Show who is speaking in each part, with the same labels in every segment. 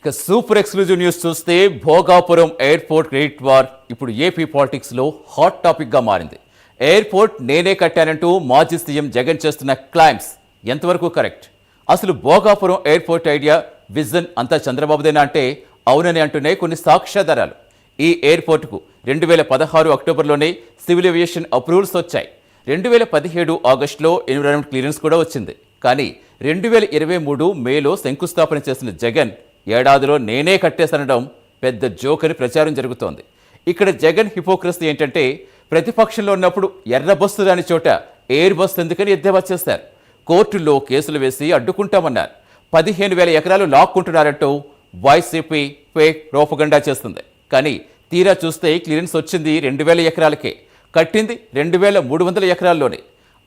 Speaker 1: ఇక super exclusive news చూస్తే Bhogapuram airport credit war ఇప్పుడు ఏపీ పాలిటిక్స్ లో హాట్ టాపిక్ గా మారింది. ఎయిర్పోర్ట్ నేనే కట్టానంటూ మాజీ సీఎం జగన్ చేస్తున్న క్లైమ్స్ ఎంతవరకు కరెక్ట్? అసలు భోగాపురం ఎయిర్పోర్ట్ ఐడియా విజన్ అంతా చంద్రబాబుదేనా అంటే అవునని అంటూనే కొన్ని సాక్ష్యాధారాలు. ఈ ఎయిర్పోర్టుకు 2016 అక్టోబర్లోనే సివిల్ ఏవియేషన్ అప్రూవల్స్ వచ్చాయి. 2017 ఆగస్టులో ఎన్విరాన్మెంట్ క్లియరెన్స్ కూడా వచ్చింది. కానీ 2023 మేలో శంకుస్థాపన చేసిన జగన్ ఏడాదిలో నేనే కట్టేసనడం పెద్ద జోకని ప్రచారం జరుగుతోంది. ఇక్కడ జగన్ హిపోక్రసీ ఏంటంటే ప్రతిపక్షంలో ఉన్నప్పుడు ఎర్ర బస్సు రాని చోట ఎయిర్ బస్సు ఎందుకని ఎద్దేవా చేశారు. కోర్టుల్లో కేసులు వేసి అడ్డుకుంటామన్నారు. 15,000 ఎకరాలు లాక్కుంటున్నారంటూ వైసీపీ ఫేక్ ప్రోపగండా చేస్తుంది. కానీ తీరా చూస్తే క్లియరెన్స్ వచ్చింది 2,000 ఎకరాలకే, కట్టింది 2,300 ఎకరాల్లోనే.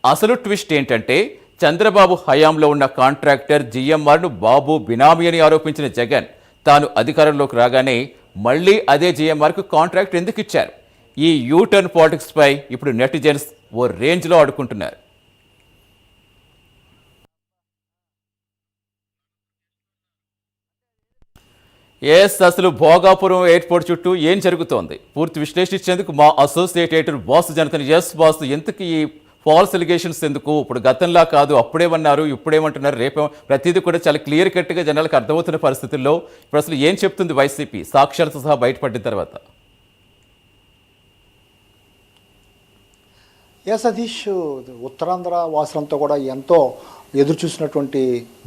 Speaker 1: అసలు ట్విస్ట్ ఏంటంటే చంద్రబాబు హయాంలో ఉన్న కాంట్రాక్టర్ జిఎంఆర్ను బాబు బినామీ అని ఆరోపించిన జగన్ తాను అధికారంలోకి రాగానే మళ్లీ అదే జిఎంఆర్కు కాంట్రాక్ట్ ఎందుకు ఇచ్చారు? ఈ యూటర్న్ పాలిటిక్స్ పై ఇప్పుడు నెటిజన్స్ ఓ రేంజ్లో ఆడుకుంటున్నారు. అసలు భోగాపురం ఎయిర్పోర్ట్ చుట్టూ ఏం జరుగుతోంది? పూర్తి విశ్లేషించేందుకు మా అసోసియేట్ ఎడిటర్ బాసు జనతని. బాసు, ఎందుకు ఈ ఫాల్స్ ఎలిగేషన్స్ ఎందుకు? ఇప్పుడు గతంలా కాదు, అప్పుడేమన్నారు ఇప్పుడేమంటున్నారు, రేపే ప్రతిదీ కూడా చాలా క్లియర్ కట్గా జనాలకు అర్థమవుతున్న పరిస్థితుల్లో ఇప్పుడు అసలు ఏం చెప్తుంది వైసీపీ సాక్ష్యాలతో సహా బయటపడిన తర్వాత?
Speaker 2: సతీష్, ఉత్తరాంధ్ర వాసులంతా కూడా ఎంతో ఎదురు చూసినటువంటి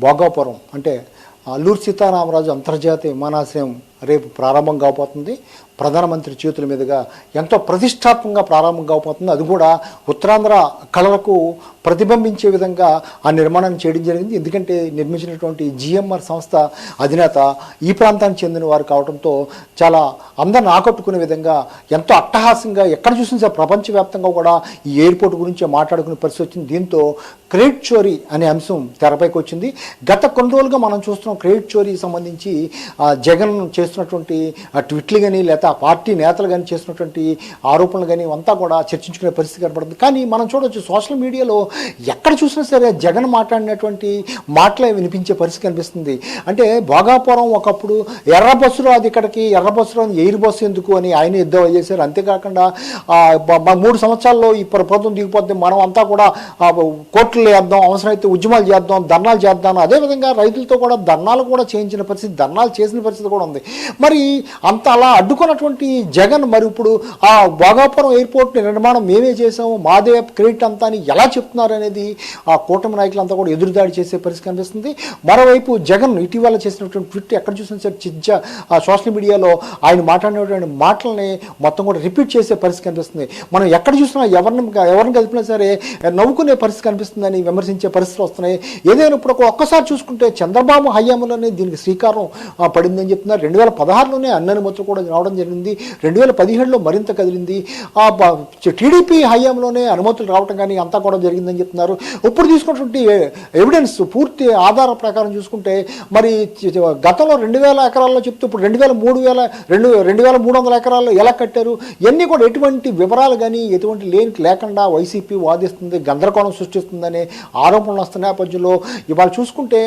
Speaker 2: భోగాపురం అంటే అల్లూరు సీతారామరాజు అంతర్జాతీయ విమానాశ్రయం రేపు ప్రారంభం కాబోతుంది. ప్రధానమంత్రి చేతుల మీదుగా ఎంతో ప్రతిష్టాత్మకంగా ప్రారంభం కాబోతుంది. అది కూడా ఉత్తరాంధ్ర కళలకు ప్రతిబింబించే విధంగా ఆ నిర్మాణాన్ని చేయడం జరిగింది. ఎందుకంటే నిర్మించినటువంటి జిఎంఆర్ సంస్థ అధినేత ఈ ప్రాంతానికి చెందిన వారు కావడంతో చాలా అందరిని ఆకట్టుకునే విధంగా ఎంతో అట్టహాసంగా ఎక్కడ చూసినా ప్రపంచవ్యాప్తంగా కూడా ఈ ఎయిర్పోర్ట్ గురించి మాట్లాడుకునే పరిస్థితి వచ్చింది. దీంతో క్రెడిట్ చోరీ అనే అంశం తెరపైకి వచ్చింది. గత కొన్ని రోజులుగా మనం చూస్తున్నాం క్రెడిట్ చోరీకి సంబంధించి జగన్ చేస్తున్నటువంటి ట్విట్లు కానీ లేదా ఆ పార్టీ నేతలు కానీ చేసినటువంటి ఆరోపణలు కానీ అంతా కూడా చర్చించుకునే పరిస్థితి కనపడుతుంది. కానీ మనం చూడవచ్చు సోషల్ మీడియాలో ఎక్కడ చూసినా సరే జగన్ మాట్లాడినటువంటి మాటలే వినిపించే పరిస్థితి కనిపిస్తుంది. అంటే భోగాపురం ఒకప్పుడు ఎర్ర బస్సులో అది ఇక్కడికి ఎర్ర బస్సులో ఎయిర్ బస్సు ఎందుకు అని ఆయన ఎద్దేవా చేశారు. అంతేకాకుండా 3 సంవత్సరాల్లో ఈ ప్రభుత్వం దిగిపోతే మనం అంతా కూడా కోర్టులు చేద్దాం, అవసరమైతే ఉద్యమాలు చేద్దాం, ధర్నాలు చేద్దాం. అదేవిధంగా రైతులతో కూడా ధర్నాలు కూడా చేయించిన పరిస్థితి, ధర్నాలు చేసిన పరిస్థితి కూడా ఉంది. మరి అంత అలా అడ్డుకున్నటువంటి జగన్ మరి ఇప్పుడు ఆ భోగాపురం ఎయిర్పోర్ట్ నిర్మాణం మేమే చేసాము, మాదే క్రెడిట్ అంతా అని ఎలా చెప్తున్నారు అనేది ఆ కూటమి నాయకులంతా కూడా ఎదురుదాడి చేసే పరిస్థితి కనిపిస్తుంది. మరోవైపు జగన్ ఇటీవల చేసినటువంటి ట్విట్ ఎక్కడ చూసినా సరే సోషల్ మీడియాలో ఆయన మాట్లాడినటువంటి మాటలని మొత్తం కూడా రిపీట్ చేసే పరిస్థితి కనిపిస్తుంది. మనం ఎక్కడ చూసినా ఎవరిని కలిపినా సరే నవ్వుకునే పరిస్థితి కనిపిస్తుందని విమర్శించే పరిస్థితులు వస్తున్నాయి. ఏదైనప్పుడు ఒక్కసారి చూసుకుంటే చంద్రబాబు హయాంలోనే దీనికి శ్రీకారం పడిందని చెప్తున్నారు. 2016లోనే అన్ననుమతులు కూడా రావడం జరిగింది. 2017లో మరింత కదిలింది. టీడీపీ హయాంలోనే అనుమతులు రావడం కానీ అంతా కూడా జరిగిందని చెప్తున్నారు. ఇప్పుడు తీసుకున్నటువంటి ఎవిడెన్స్ పూర్తి ఆధార ప్రకారం చూసుకుంటే మరి గతంలో 2,000 ఎకరాల్లో చెప్తూ ఇప్పుడు 2,300 ఎకరాల్లో ఎలా కట్టారు ఇవన్నీ కూడా ఎటువంటి వివరాలు కానీ ఎటువంటి లేకుండా వైసీపీ వాదిస్తుంది, గందరగోళం సృష్టిస్తుందనే ఆరోపణలు వస్తున్న నేపథ్యంలో ఇవాళ చూసుకుంటే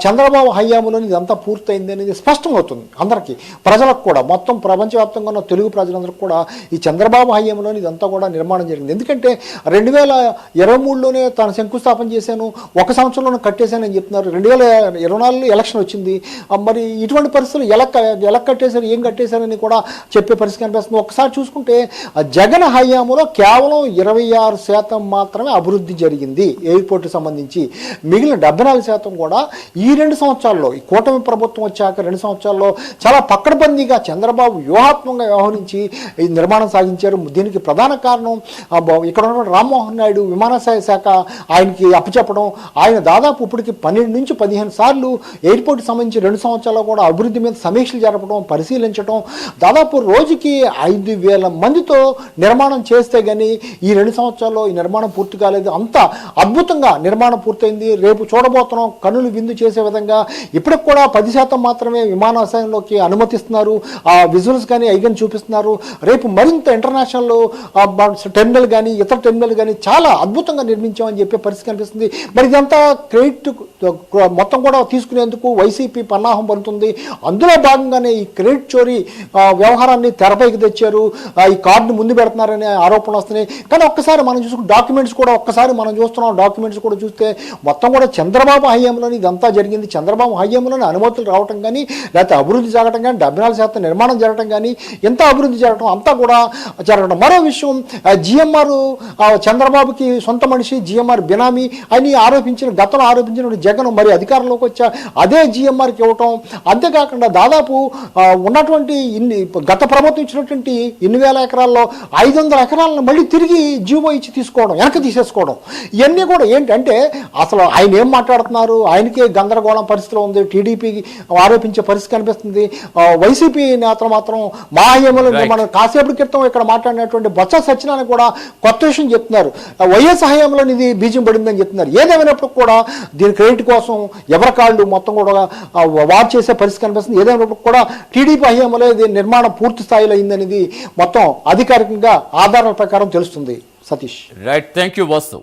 Speaker 2: చంద్రబాబు హయాంలోని ఇదంతా పూర్తయింది అనేది స్పష్టమవుతుంది అందరికీ, ప్రజలకు కూడా, మొత్తం ప్రపంచవ్యాప్తంగా ఉన్న తెలుగు ప్రజలందరికీ కూడా ఈ చంద్రబాబు హయాంలోని ఇదంతా కూడా నిర్మాణం జరిగింది. ఎందుకంటే 2023లోనే తాను శంకుస్థాపన చేశాను, 1 సంవత్సరంలోనే కట్టేశానని చెప్తున్నారు. 2024లో ఎలక్షన్ వచ్చింది. మరి ఇటువంటి పరిస్థితులు ఎలా కట్టేశారు, ఏం కట్టేశారని కూడా చెప్పే పరిస్థితి కనిపిస్తుంది. ఒకసారి చూసుకుంటే జగన్ హయాంలో కేవలం 26% మాత్రమే అభివృద్ధి జరిగింది ఎయిర్పోర్ట్కి సంబంధించి. మిగిలిన 74% కూడా ఈ 2 సంవత్సరాల్లో, ఈ కూటమి ప్రభుత్వం వచ్చాక 2 సంవత్సరాల్లో చాలా పక్కడబందీగా చంద్రబాబు వ్యూహాత్మకంగా వ్యవహరించి ఈ నిర్మాణం సాగించారు. దీనికి ప్రధాన కారణం ఇక్కడ ఉన్నటువంటి రామ్మోహన్ నాయుడు విమానాశ్రయ శాఖ ఆయనకి అప్పచెప్పడం. ఆయన దాదాపు ఇప్పటికి 12 నుంచి 15 సార్లు ఎయిర్పోర్ట్కి సంబంధించి 2 సంవత్సరాల్లో కూడా అభివృద్ధి మీద సమీక్షలు జరపడం, పరిశీలించడం. దాదాపు రోజుకి 5,000 మందితో నిర్మాణం చేస్తే కానీ ఈ 2 సంవత్సరాల్లో ఈ నిర్మాణం పూర్తి కాలేదు. అంత అద్భుతంగా నిర్మాణం పూర్తయింది. రేపు చూడబోతున్నాం కనులు విందు చేసే విధంగా. ఇప్పటికి కూడా 10% మాత్రమే విమానాశ్రయంలోకి అనుమతిస్తున్నారు. ఆ విజువల్స్ కానీ అవి కానీ చూపిస్తున్నారు. రేపు మరింత ఇంటర్నేషనల్ టెర్మినల్ కానీ ఇతర టెర్మినల్ కానీ చాలా అద్భుతంగా నిర్మించామని చెప్పే పరిస్థితి కనిపిస్తుంది. మరి ఇదంతా క్రెడిట్ మొత్తం కూడా తీసుకునేందుకు వైసీపీ పన్నాహం పడుతుంది. అందులో భాగంగానే ఈ క్రెడిట్ చోరీ వ్యవహారాన్ని తెరపైకి తెచ్చారు. ఈ కార్డును ముందు పెడుతున్నారనే ఆరోపణలు వస్తున్నాయి. కానీ ఒక్కసారి మనం చూసుకున్న డాక్యుమెంట్స్ కూడా చూస్తున్నాం. డాక్యుమెంట్స్ కూడా చూస్తే మొత్తం కూడా చంద్రబాబు హయాంలోని ఇదంతా జరిగింది. చంద్రబాబు హయాంలోని అనుమతులు రావటం కానీ లేకపోతే అభివృద్ధి జరగటం కానీ 74% నిర్మాణం జరగటం కానీ ఎంత అభివృద్ధి జరగటం అంతా కూడా జరగడం. మరో విషయం, జిఎంఆర్ చంద్రబాబుకి సొంత మనిషి, జిఎంఆర్ బినామీ అని గతంలో ఆరోపించిన జగన్ మరి అధికారంలోకి వచ్చా అదే జిఎంఆర్కి ఇవ్వటం. అంతేకాకుండా దాదాపు ఉన్నటువంటి గత ప్రభుత్వం ఇచ్చినటువంటి 8,000 ఎకరాల్లో 500 ఎకరాలను మళ్ళీ తిరిగి జీవో ఇచ్చి వెనక్కి తీసేసుకోవడం. ఇవన్నీ కూడా ఏంటంటే అసలు ఆయన ఏం మాట్లాడుతున్నారు, ఆయనకే గందరగోళం పరిస్థితిలో ఉంది. టీడీపీకి ఆరోపించే పరిస్థితి కనిపిస్తుంది. వైసీపీ నేతలు మాత్రం మా హయాంలో మనం కాసేపటి క్రితం ఇక్కడ మాట్లాడినటువంటి బొత్స సత్యనారాయణ కూడా కొత్త విషయం చెప్తున్నారు. వైఎస్ హయాంలో ఇది బీజం పడిందని చెప్తున్నారు. ఏదేమైనప్పుడు కూడా దీని క్రెడిట్ కోసం ఎవరి కాళ్ళు మొత్తం కూడా వాచ్ చేసే పరిస్థితి కనిపిస్తుంది. ఏదేమైనప్పుడు కూడా టీడీపీ హయాంలో ఇది నిర్మాణం పూర్తి స్థాయిలో అయిందనేది మొత్తం అధికారికంగా ఆధారాల ప్రకారం తెలుస్తుంది. Satish.
Speaker 1: Right, thank you Vasu.